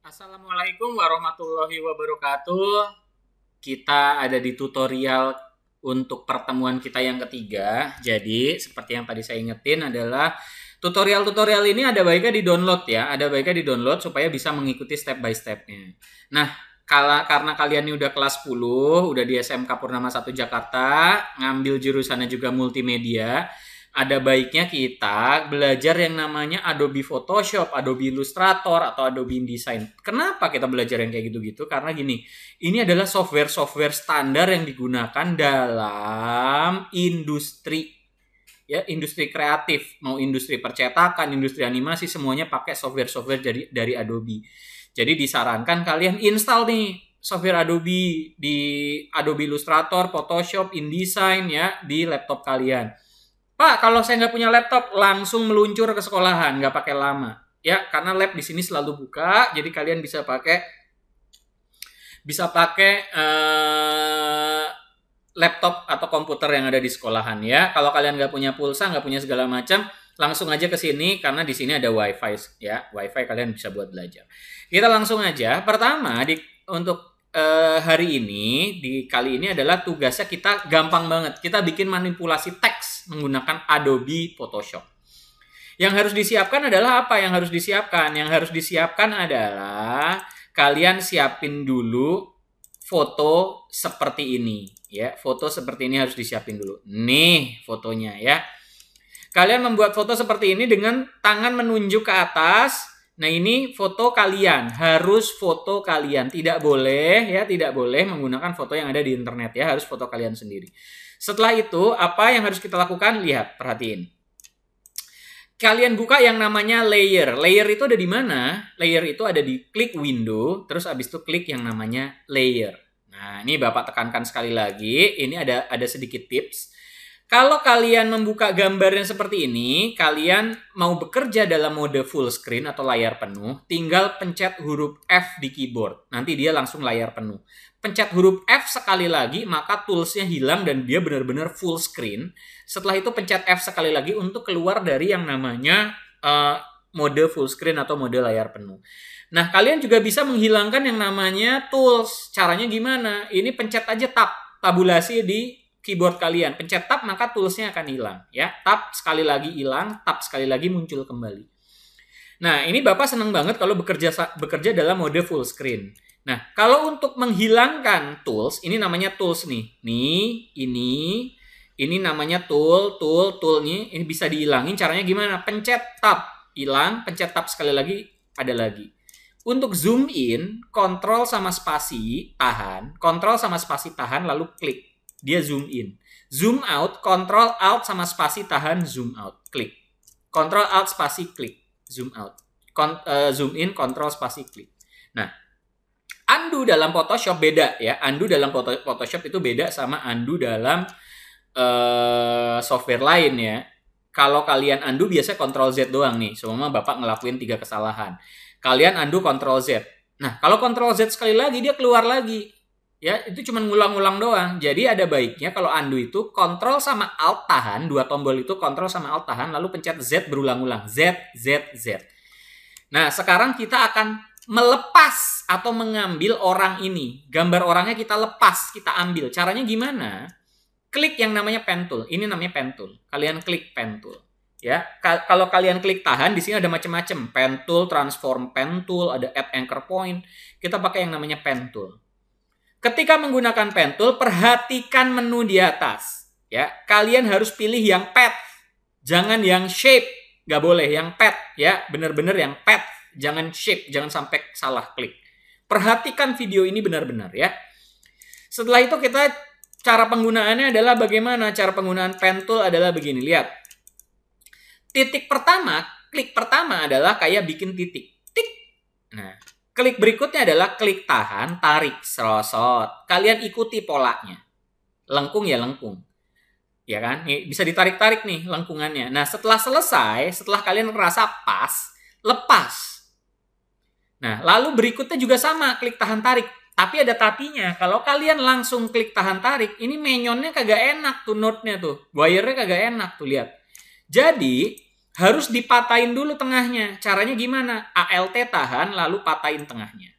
Assalamualaikum warahmatullahi wabarakatuh. Kita ada di tutorial untuk pertemuan kita yang ketiga. Jadi, seperti yang tadi saya ingetin adalah tutorial-tutorial ini ada baiknya di-download ya. Ada baiknya di-download supaya bisa mengikuti step by step-nya. Nah, karena kalian ini udah kelas 10, udah di SMK Purnama 1 Jakarta, ngambil jurusannya juga multimedia, ada baiknya kita belajar yang namanya Adobe Photoshop, Adobe Illustrator, atau Adobe InDesign. Kenapa kita belajar yang kayak gitu-gitu? Karena gini, ini adalah software-software standar yang digunakan dalam industri, ya, industri kreatif, mau industri percetakan, industri animasi, semuanya pakai software-software dari Adobe. Jadi disarankan kalian install nih software Adobe di Adobe Illustrator, Photoshop, InDesign ya di laptop kalian. Pak, kalau saya nggak punya laptop, langsung meluncur ke sekolahan, nggak pakai lama. Ya, karena lab di sini selalu buka, jadi kalian bisa pakai laptop atau komputer yang ada di sekolahan ya. Kalau kalian nggak punya pulsa, nggak punya segala macam, langsung aja ke sini karena di sini ada WiFi ya. WiFi kalian bisa buat belajar. Kita langsung aja. Pertama untuk hari ini kali ini adalah tugasnya kita gampang banget. Kita bikin manipulasi teks menggunakan Adobe Photoshop. Yang harus disiapkan adalah apa? Yang harus disiapkan adalah kalian siapin dulu foto seperti ini ya. Foto seperti ini harus disiapin dulu. Nih fotonya ya. Kalian membuat foto seperti ini dengan tangan menunjuk ke atas. Nah, ini foto kalian, harus foto kalian. Tidak boleh menggunakan foto yang ada di internet ya, harus foto kalian sendiri. Setelah itu, apa yang harus kita lakukan? Lihat, perhatiin. Kalian buka yang namanya layer. Layer itu ada di mana? Layer itu ada di klik window, terus habis itu klik yang namanya layer. Nah, ini Bapak tekankan sekali lagi, ini ada sedikit tips. Kalau kalian membuka gambar yang seperti ini, kalian mau bekerja dalam mode full screen atau layar penuh, tinggal pencet huruf F di keyboard. Nanti dia langsung layar penuh. Pencet huruf F sekali lagi, maka toolsnya hilang dan dia benar-benar full screen. Setelah itu pencet F sekali lagi untuk keluar dari yang namanya mode full screen atau mode layar penuh. Nah, kalian juga bisa menghilangkan yang namanya tools. Caranya gimana? Ini pencet aja tabulasi di keyboard kalian, pencet tab maka toolsnya akan hilang ya. Tab sekali lagi hilang, tab sekali lagi muncul kembali. Nah, ini Bapak senang banget kalau bekerja dalam mode full screen. Nah, kalau untuk menghilangkan tools, ini namanya tools nih. Ini namanya toolnya ini bisa dihilangin. Caranya gimana? Pencet tab, hilang, pencet tab sekali lagi, ada lagi. Untuk zoom in, kontrol sama spasi tahan, lalu klik. Dia zoom in. Zoom out, control alt sama spasi tahan, zoom out, klik. Control alt spasi klik, zoom out. Zoom in, control spasi klik. Nah, undo dalam Photoshop beda ya. Undo dalam Photoshop itu beda sama undo dalam software lain ya. Kalau kalian undo biasanya Ctrl Z doang nih. Semua Bapak ngelakuin 3 kesalahan. Kalian undo Ctrl Z. Nah, kalau Ctrl Z sekali lagi dia keluar lagi. Ya, itu cuma ngulang-ngulang doang. Jadi ada baiknya kalau undo itu Ctrl sama Alt tahan, 2 tombol itu Ctrl sama Alt tahan, lalu pencet Z berulang-ulang. Z. Nah, sekarang kita akan melepas atau mengambil orang ini. Gambar orangnya kita lepas, kita ambil. Caranya gimana? Klik yang namanya pen tool. Ini namanya pen tool. Kalian klik pen tool. Ya, kalau kalian klik tahan, di sini ada macam-macam. Pen tool, transform pen tool, ada add anchor point. Kita pakai yang namanya pen tool. Ketika menggunakan pen tool, perhatikan menu di atas. Ya, kalian harus pilih yang path, jangan yang shape. Nggak boleh yang path, ya, benar-benar yang path, jangan shape, jangan sampai salah klik. Perhatikan video ini benar-benar ya. Setelah itu cara penggunaannya adalah bagaimana? Cara penggunaan pen tool adalah begini, lihat. Klik pertama adalah kayak bikin titik. Tik. Nah, klik berikutnya adalah klik tahan, tarik, serosot. Kalian ikuti polanya. Lengkung ya lengkung. Ya kan? Nih, bisa ditarik-tarik nih lengkungannya. Nah, setelah selesai, setelah kalian merasa pas, lepas. Nah, lalu berikutnya juga sama, klik tahan, tarik. Tapi ada tapinya. Kalau kalian langsung klik tahan, tarik, ini menyonnya kagak enak tuh, note-nya tuh. Wire-nya kagak enak tuh, lihat. Jadi, harus dipatahin dulu tengahnya. Caranya gimana? ALT tahan, lalu patahin tengahnya.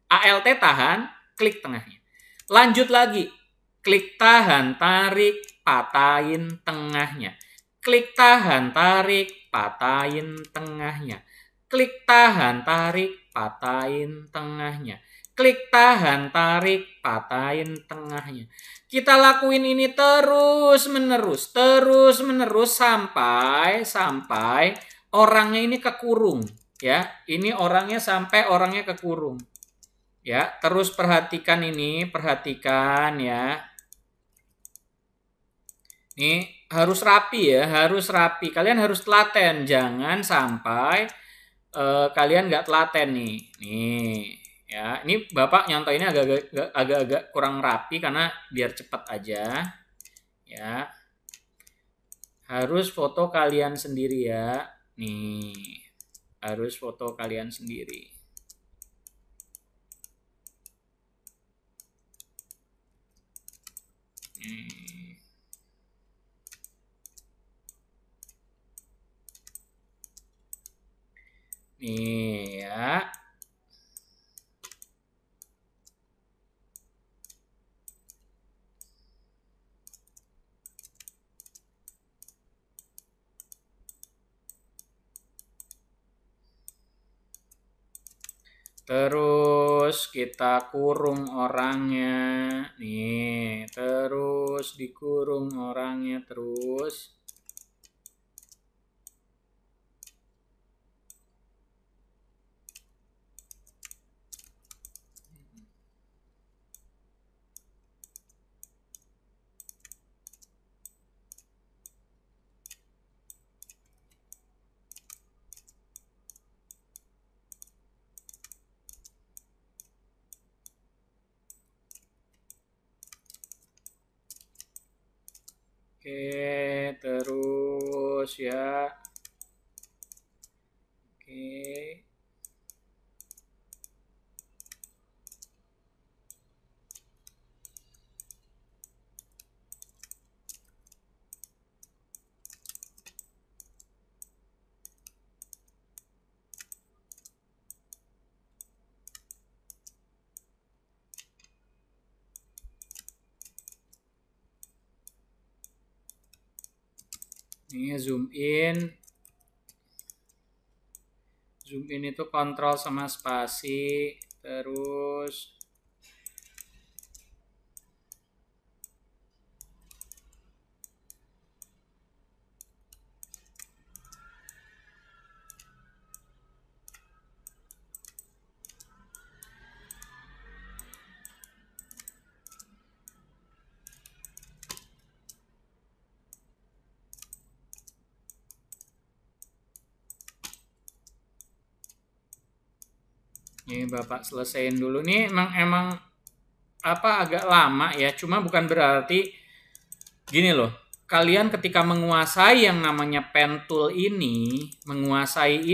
ALT tahan, klik tengahnya. Lanjut lagi. Klik tahan, tarik, patahin tengahnya. Klik tahan, tarik, patahin tengahnya. Klik tahan, tarik, patahin tengahnya. Klik tahan, tarik, patahin tengahnya. Kita lakuin ini terus menerus sampai orangnya ini kekurung, ya. Ini orangnya sampai orangnya kekurung. Ya, terus perhatikan ini, perhatikan ya. Ini harus rapi ya, harus rapi. Kalian harus telaten, jangan sampai kalian nggak telaten nih. Nih, ya. Ini Bapak nyontoinnya agak-agak kurang rapi karena biar cepat aja. Ya. Harus foto kalian sendiri ya. Nih. Harus foto kalian sendiri. Nih ya. Terus kita kurung orangnya. Nih, terus dikurung orangnya terus. Oke, terus ya. Oke. Ini zoom in. Zoom in itu kontrol sama spasi. Terus ini Bapak selesaiin dulu. Nih emang apa agak lama ya, cuma bukan berarti gini loh. Kalian ketika menguasai yang namanya pen tool ini, menguasai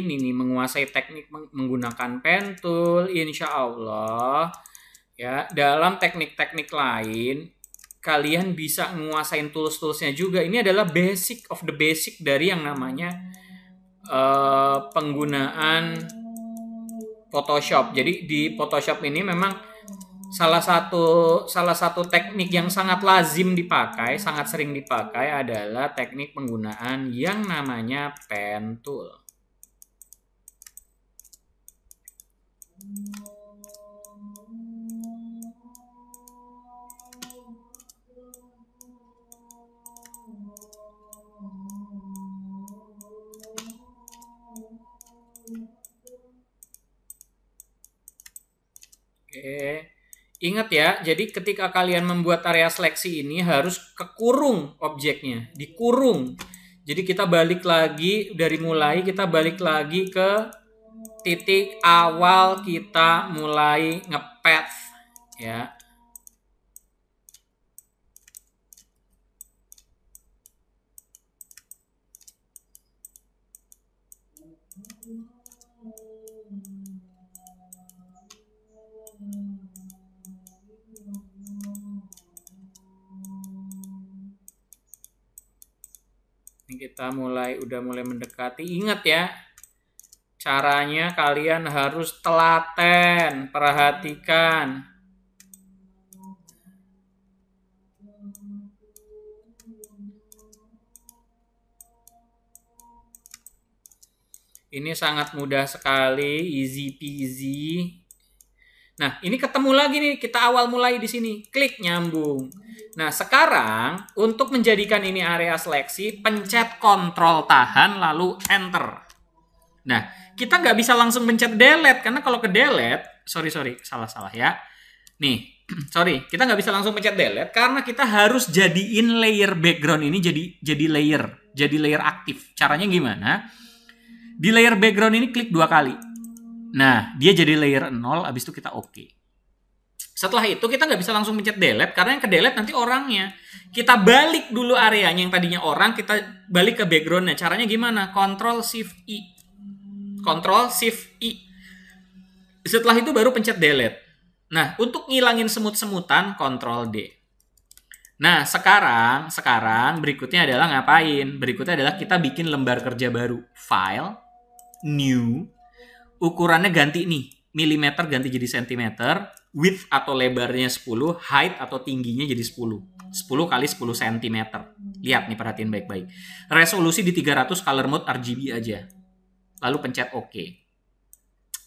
teknik menggunakan pen tool, insya Allah ya, dalam teknik-teknik lain kalian bisa menguasain tools-toolsnya juga. Ini adalah basic of the basic dari yang namanya penggunaan Photoshop. Jadi di Photoshop ini memang salah satu teknik yang sangat lazim dipakai, sangat sering dipakai adalah teknik penggunaan yang namanya pen tool. Oke. Ingat ya, jadi ketika kalian membuat area seleksi ini harus kekurung objeknya, dikurung. Jadi kita balik lagi kita balik lagi ke titik awal kita mulai nge-path ya. kita udah mulai mendekati. Ingat ya, caranya kalian harus telaten, perhatikan. Ini sangat mudah sekali, easy peasy. Nah, ini ketemu lagi nih, kita awal mulai di sini, klik nyambung. Nah, sekarang untuk menjadikan ini area seleksi, pencet Ctrl tahan lalu Enter. Nah, kita nggak bisa langsung pencet delete, karena kalau ke delete, sorry, salah ya. Nih, sorry, kita nggak bisa langsung pencet delete, karena kita harus jadiin layer background ini jadi layer aktif. Caranya gimana? Di layer background ini klik 2 kali. Nah, dia jadi layer 0, abis itu kita oke. Setelah itu kita nggak bisa langsung pencet delete, karena yang ke delete nanti orangnya. Kita balik dulu areanya yang tadinya orang, kita balik ke backgroundnya. Caranya gimana? Ctrl-Shift-I. Ctrl-Shift-I. Setelah itu baru pencet delete. Nah, untuk ngilangin semut-semutan, Ctrl-D. Nah, sekarang berikutnya adalah ngapain? Berikutnya adalah kita bikin lembar kerja baru. File, New, ukurannya ganti nih. Milimeter ganti jadi sentimeter, width atau lebarnya 10, height atau tingginya jadi 10. 10 kali 10 cm. Lihat nih, perhatiin baik-baik. Resolusi di 300 color mode RGB aja. Lalu pencet OK.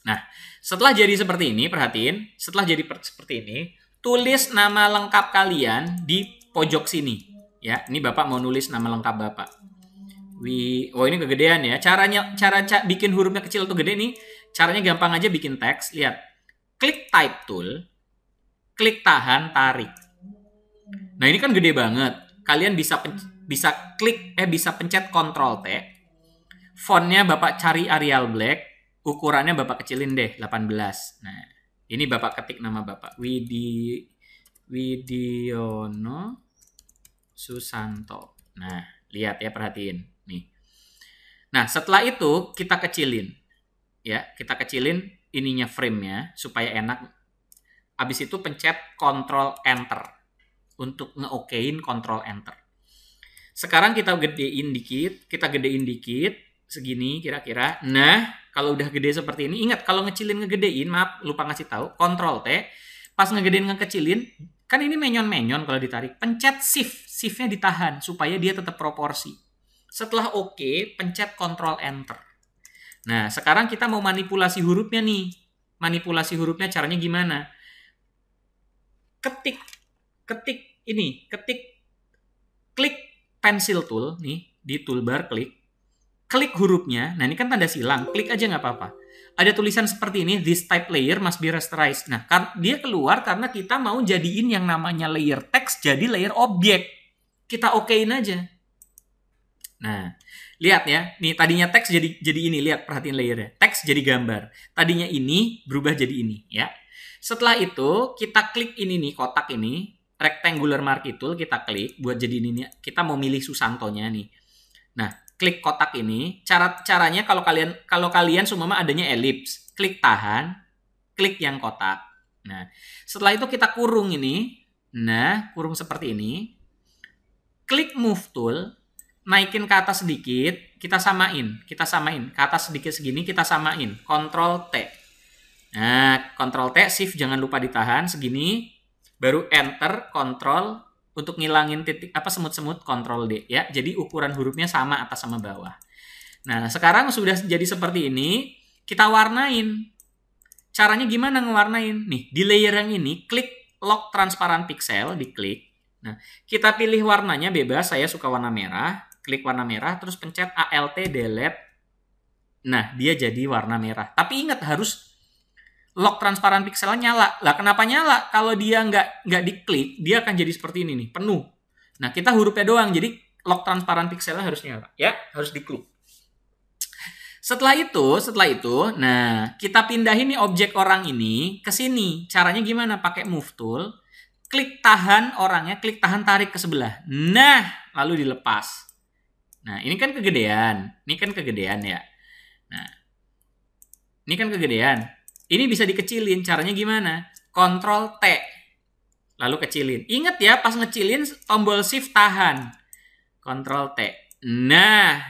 Nah, setelah jadi seperti ini, perhatiin. Setelah jadi seperti ini, tulis nama lengkap kalian di pojok sini. Ya, ini Bapak mau nulis nama lengkap Bapak. Oh, ini kegedean ya. Cara bikin hurufnya kecil atau gede nih, caranya gampang aja, bikin teks. Lihat. Klik Type Tool. Klik tahan, tarik. Nah, ini kan gede banget. Kalian bisa pencet Ctrl T. Fontnya Bapak cari Arial Black. Ukurannya Bapak kecilin deh, 18. Nah, ini Bapak ketik nama Bapak. Widiono Susanto. Nah, lihat ya, perhatiin. Nih. Nah, setelah itu kita kecilin. Ya, kita kecilin ininya, frame-nya supaya enak. Habis itu pencet Ctrl Enter. Untuk nge-okein Ctrl Enter. Sekarang kita gedein dikit, segini kira-kira. Nah, kalau udah gede seperti ini, ingat kalau ngecilin ngegedein, maaf lupa ngasih tahu, Ctrl T. Pas ngegedein ngekecilin, kan ini menyon-menyon kalau ditarik. Pencet Shift, Shift-nya ditahan supaya dia tetap proporsi. Setelah oke, pencet Ctrl Enter. Nah, sekarang kita mau manipulasi hurufnya nih. Manipulasi hurufnya caranya gimana? Ketik klik pencil tool nih di toolbar, klik hurufnya. Nah, ini kan tanda silang, klik aja nggak apa-apa. Ada tulisan seperti ini, this type layer must be rasterized. Nah, dia keluar karena kita mau jadiin yang namanya layer text jadi layer objek. Kita okein aja. Nah, lihat ya, nih tadinya teks jadi ini, lihat, perhatiin layernya. Teks jadi gambar. Tadinya ini berubah jadi ini, ya. Setelah itu kita klik ini nih, kotak ini, rectangular marquee tool kita klik buat jadi ini. Kita mau milih Susantonya nih. Nah, klik kotak ini. Caranya kalau kalian seumpama adanya elips, klik tahan, klik yang kotak. Nah, setelah itu kita kurung ini. Nah, kurung seperti ini. Klik move tool. Naikin ke atas sedikit, kita samain. Ke atas sedikit segini, kita samain. Ctrl T. Nah, Ctrl T, Shift jangan lupa ditahan segini. Baru Enter, Ctrl untuk ngilangin semut-semut, Ctrl D ya. Jadi ukuran hurufnya sama atas sama bawah. Nah, sekarang sudah jadi seperti ini, kita warnain. Caranya gimana ngewarnain? Nih, di layer yang ini klik Lock Transparent Pixel, diklik. Nah, kita pilih warnanya bebas, saya suka warna merah. Klik warna merah, terus pencet Alt delete. Nah, dia jadi warna merah. Tapi ingat, harus lock transparan pixelnya nyala. Lah, kenapa nyala? Kalau dia nggak diklik, dia akan jadi seperti ini nih, penuh. Nah, kita hurufnya doang, jadi lock transparan pixelnya harus nyala. Ya, harus diklik. Setelah itu, nah, kita pindahin nih objek orang ini ke sini. Caranya gimana? Pakai move tool. Klik tahan orangnya, klik tahan tarik ke sebelah. Nah, lalu dilepas. Nah, ini kan kegedean ya. Nah, ini kan kegedean. Ini bisa dikecilin. Caranya gimana? Ctrl T. Lalu kecilin. Ingat ya, pas ngecilin tombol Shift tahan. Ctrl T. Nah,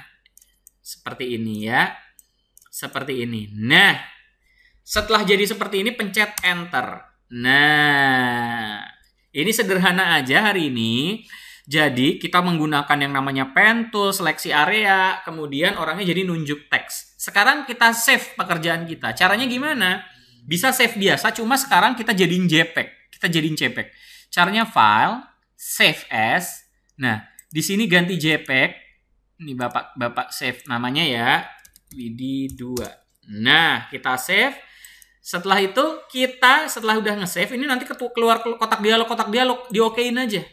seperti ini ya. Seperti ini. Nah, setelah jadi seperti ini pencet enter. Nah, ini sederhana aja hari ini. Jadi kita menggunakan yang namanya pen tool, seleksi area, kemudian orangnya jadi nunjuk teks. Sekarang kita save pekerjaan kita. Caranya gimana? Bisa save biasa, cuma sekarang kita jadiin JPEG. Kita jadiin JPEG. Caranya file, save as. Nah, di sini ganti JPEG. Ini Bapak save namanya ya. Widi 2. Nah, kita save. Setelah itu setelah udah nge-save ini nanti keluar kotak dialog, diokein aja.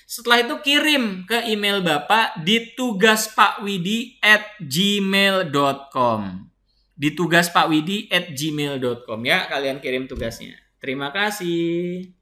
Setelah itu kirim ke email Bapak di tugaspakWidi@gmail.com. Di tugaspakWidi@gmail.com ya, kalian kirim tugasnya. Terima kasih.